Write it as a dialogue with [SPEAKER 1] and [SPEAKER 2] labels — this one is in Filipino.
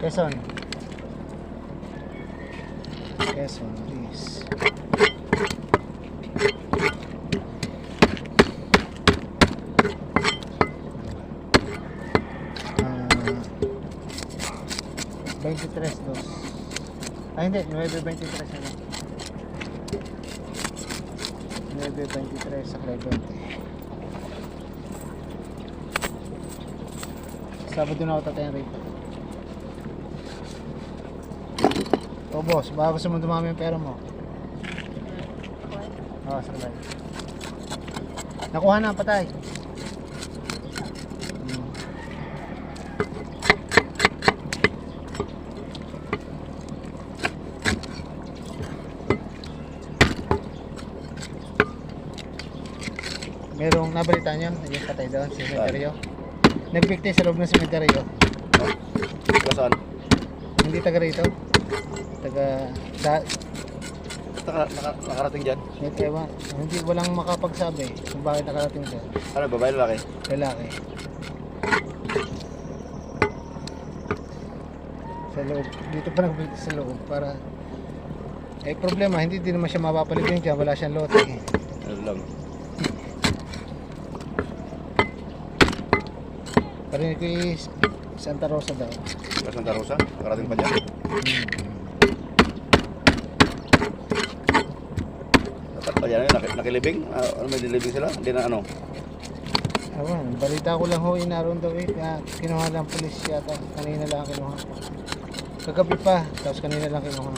[SPEAKER 1] Quezon. Quezon, please. Uh, 23 dos. Ay hindi, 9.23 ano. 9.23 sa Clemente. Sabado na ako tatayin rito. O boss, baka gusto mo dumami yung pera mo. Oo, sakay. Nakuha na, patay. Merong nabalitaan nyo, yung patay doon, sa sementeryo. Nagbigti sa loob ng sementeryo.
[SPEAKER 2] Saan?
[SPEAKER 1] Hindi taga rito.
[SPEAKER 2] Nakarating dyan?
[SPEAKER 1] Ewan, hindi walang makapagsabi kung bakit nakarating siya.
[SPEAKER 2] Ano, babae lalaki?
[SPEAKER 1] Lalaki. Sa loob. Dito pa nagbigti sa loob para problema, hindi din naman siya mapapaligyan dyan, wala siyang lote.
[SPEAKER 2] Ano lang?
[SPEAKER 1] Parinig ko is Santa Rosa daw.
[SPEAKER 2] Santa Rosa? Nakarating pa dyan? Dapat pa dyan, nakilibing? Ano, may dilibing sila? Hindi na ano?
[SPEAKER 1] Awan, balita ko lang ho, inaroon daw kinuha lang pulis yata. Kanina lang kinuha. Kagabi pa, tapos kanina lang kinuha.